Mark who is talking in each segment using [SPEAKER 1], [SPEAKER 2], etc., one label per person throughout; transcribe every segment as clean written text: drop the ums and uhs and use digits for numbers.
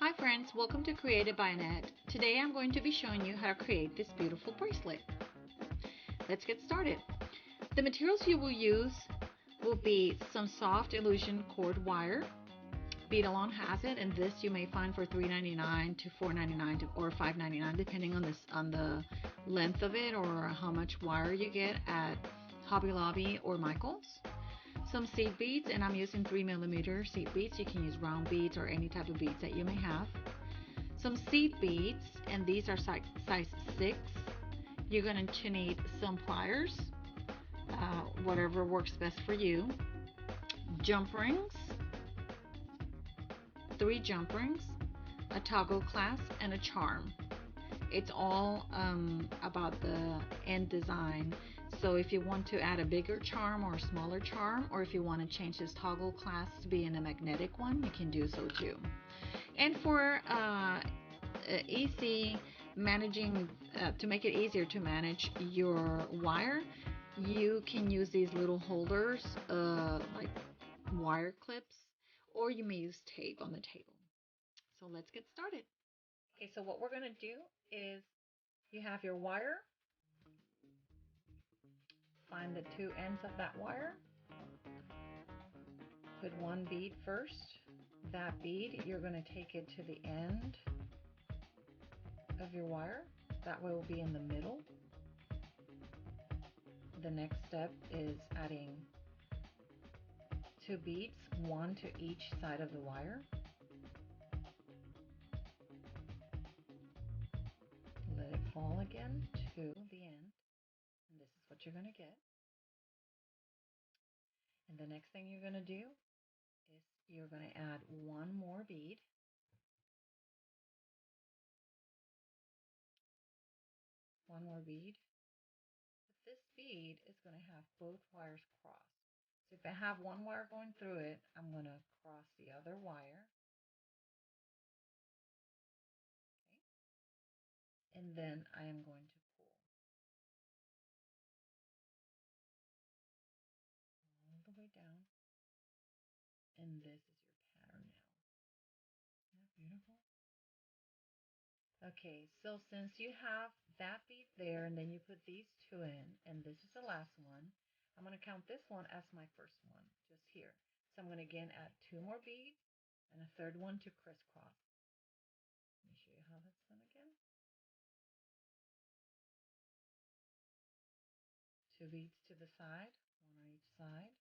[SPEAKER 1] Hi friends, welcome to Created by Annette. Today I'm going to be showing you how to create this beautiful bracelet. Let's get started. The materials you will use will be some soft illusion cord wire. Bead Alone has it, and this you may find for $3.99 to $4.99 or $5.99 depending on the length of it or how much wire you get at Hobby Lobby or Michael's. Some seed beads, and I'm using 3mm seed beads. You can use round beads or any type of beads that you may have. Some seed beads, and these are size 6. You're going to need some pliers, whatever works best for you. Jump rings, 3 jump rings, a toggle clasp, and a charm. It's all about the end design. So if you want to add a bigger charm or a smaller charm, or if you want to change this toggle clasp to be in a magnetic one, you can do so too. And for easy managing, to make it easier to manage your wire, you can use these little holders like wire clips, or you may use tape on the table. So let's get started. Okay, so what we're going to do is you have your wire. Find the 2 ends of that wire. Put 1 bead first. That bead, you're going to take it to the end of your wire. That way it will be in the middle. The next step is adding 2 beads, 1 to each side of the wire. Let it fall again to the end. And this is what you're going to get. And the next thing you're going to do is you're going to add 1 more bead. One more bead. But this bead is going to have both wires crossed. So if I have one wire going through it, I'm going to cross the other wire. Okay. And then I am going to pull all the way down. And this is your pattern now. Isn't that beautiful? Okay, so since you have that bead there and then you put these 2 in, and this is the last one, I'm going to count this one as my first one, just here. So I'm going to again add 2 more beads and a third one to crisscross. Let me show you how that's done again. 2 beads to the side, 1 on each side.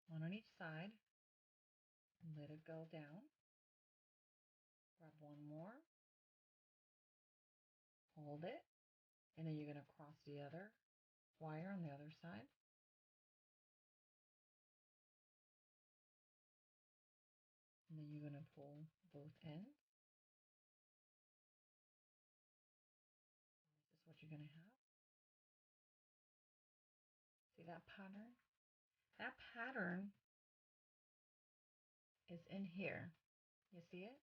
[SPEAKER 1] 1 on each side. Let it go down. Grab 1 more. Hold it. And then you're going to cross the other wire on the other side. And then you're going to pull both ends. This is what you're going to have. See that pattern? That pattern is in here. You see it?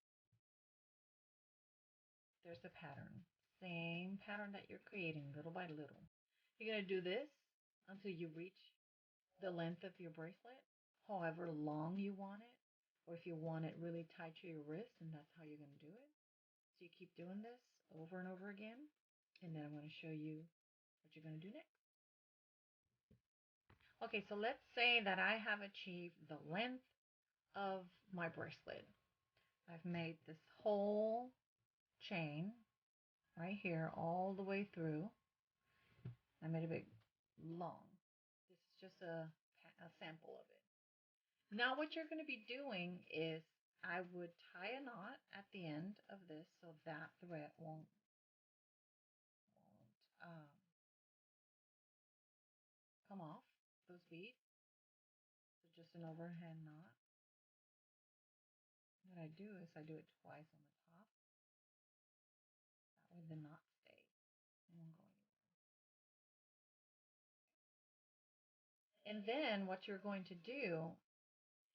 [SPEAKER 1] There's the pattern. Same pattern that you're creating little by little. You're going to do this until you reach the length of your bracelet, however long you want it, or if you want it really tight to your wrist, and that's how you're going to do it. So you keep doing this over and over again, and then I'm going to show you what you're going to do next. Okay, so let's say that I have achieved the length of my bracelet. I've made this whole chain right here all the way through. I made it big long. This is just a sample of it. Now what you're going to be doing is I would tie a knot at the end of this so that thread won't come off those beads. So just an overhand knot. What I do is I do it twice on the top. That way the knot stays. It won't go anywhere. And then what you're going to do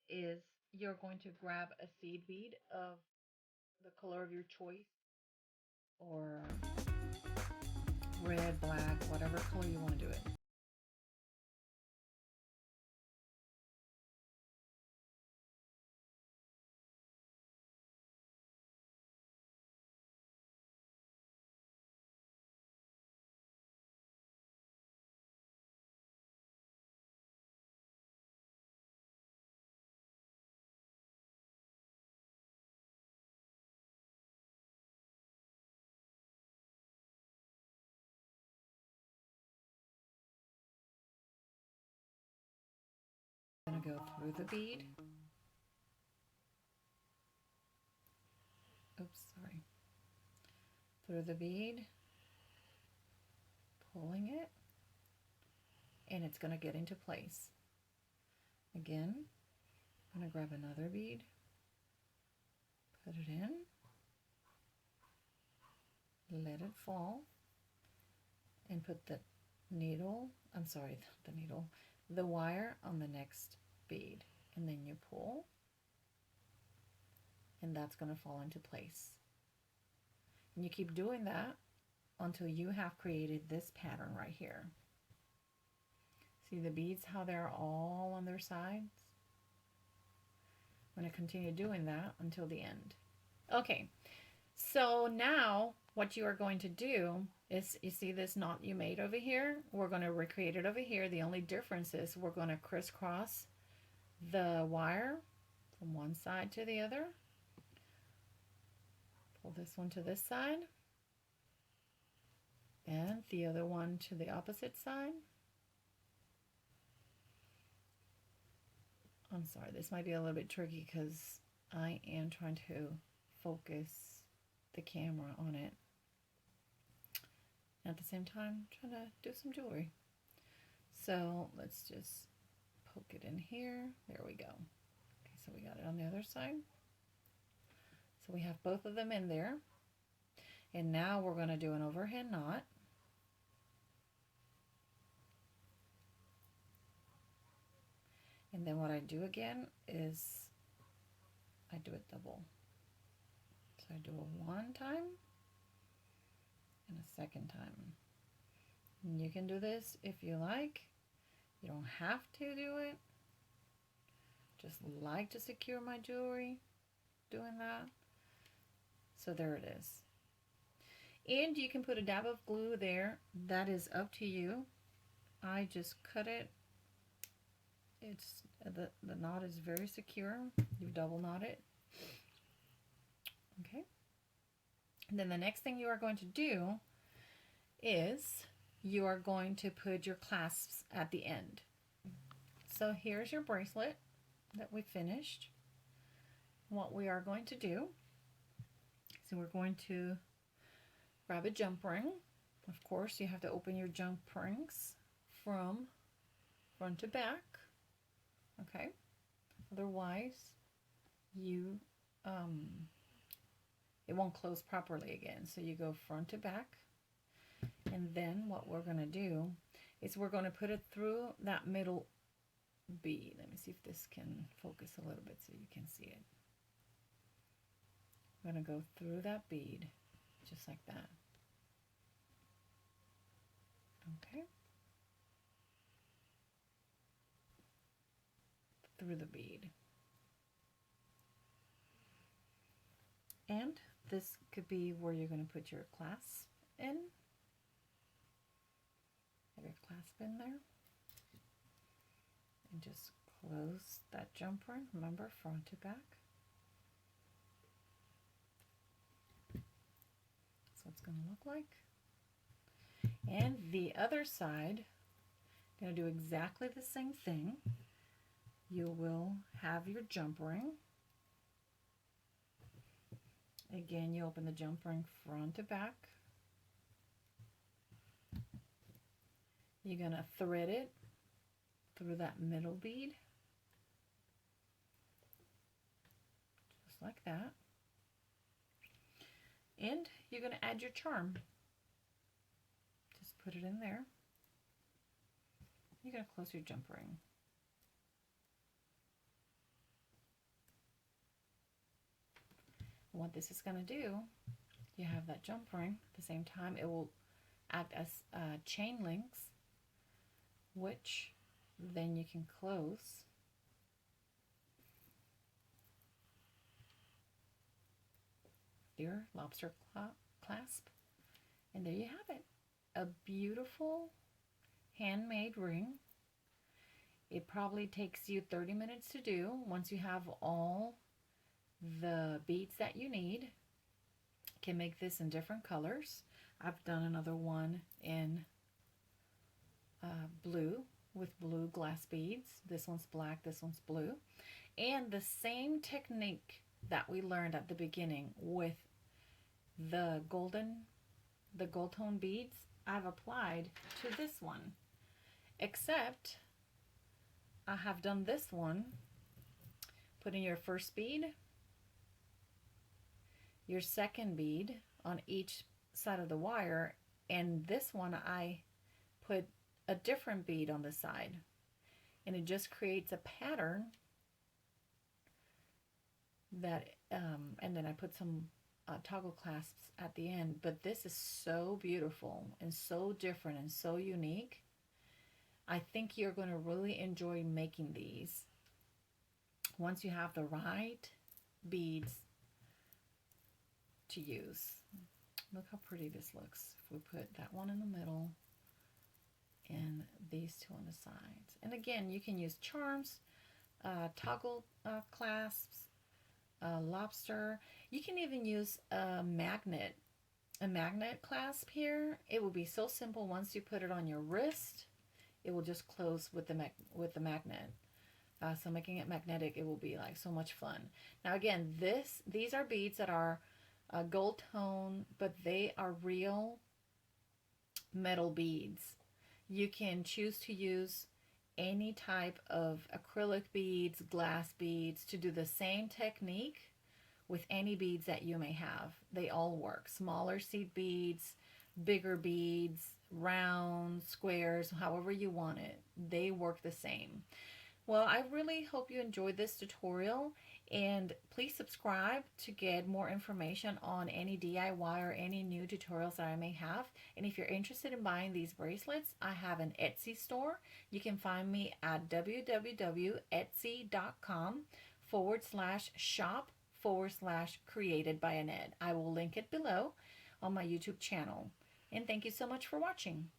[SPEAKER 1] is you're going to grab a seed bead of the color of your choice, or red, black, whatever color you want to do it. I'm going to go through the bead. Oops, sorry. Through the bead, pulling it, and it's going to get into place. Again, I'm going to grab another bead, put it in, let it fall, and put the needle, the wire on the next bead, and then you pull, and that's going to fall into place. And you keep doing that until you have created this pattern right here. See the beads, how they're all on their sides? I'm going to continue doing that until the end. Okay, so now what you are going to do is, you see this knot you made over here? We're going to recreate it over here. The only difference is we're going to crisscross the wire from one side to the other. Pull this one to this side and the other one to the opposite side. I'm sorry, this might be a little bit tricky because I am trying to focus the camera on it. At the same time, trying to do some jewelry. So let's just poke it in here. There we go. Okay, so we got it on the other side. So we have both of them in there. And now we're going to do an overhand knot. And then what I do again is I do it double. So I do a one time and a second time. And you can do this if you like. You don't have to do it. Just like to secure my jewelry doing that. So there it is. And you can put a dab of glue there. That is up to you. I just cut it. It's the knot is very secure. You double knot it. Okay. And then the next thing you are going to do is you are going to put your clasps at the end. So here's your bracelet that we finished. What we are going to do, so we're going to grab a jump ring. Of course, you have to open your jump rings from front to back. Okay, otherwise you it won't close properly again. So you go front to back, and then what we're going to do is we're going to put it through that middle bead. Let me see if this can focus a little bit so you can see it. I'm going to go through that bead just like that. Okay. Through the bead. And this could be where you're going to put your clasp in. Have your clasp in there. And just close that jump ring. Remember, front to back. That's what it's going to look like. And the other side, going to do exactly the same thing. You will have your jump ring. Again, you open the jump ring front to back. You're going to thread it through that middle bead. Just like that. And you're going to add your charm. Just put it in there. You're going to close your jump ring. What this is going to do, you have that jump ring. At the same time, it will act as chain links, which then you can close. Your lobster clasp. And there you have it. A beautiful handmade ring. It probably takes you 30 minutes to do once you have all the beads that you need. You can make this in different colors. I've done another one in blue with blue glass beads. This one's black, this one's blue. And the same technique that we learned at the beginning with the gold tone beads, I've applied to this one. Except I have done this one, putting your first bead, your second bead on each side of the wire, and this one I put a different bead on the side, and it just creates a pattern that and then I put some toggle clasps at the end. But this is so beautiful and so different and so unique. I think you're going to really enjoy making these once you have the right beads to use. Look how pretty this looks if we put that one in the middle and these two on the sides. And again, you can use charms, toggle clasps, lobster. You can even use a magnet clasp here. It will be so simple. Once you put it on your wrist, it will just close with the magnet. So making it magnetic, it will be like so much fun. Now again, these are beads that are gold tone, but they are real metal beads. You can choose to use any type of acrylic beads, glass beads, to do the same technique with any beads that you may have. They all work. Smaller seed beads, bigger beads, round, squares, however you want it. They work the same. Well, I really hope you enjoyed this tutorial, and please subscribe to get more information on any DIY or any new tutorials that I may have. And if you're interested in buying these bracelets, I have an Etsy store. You can find me at www.etsy.com/shop/created by Annette. I will link it below on my YouTube channel. And thank you so much for watching.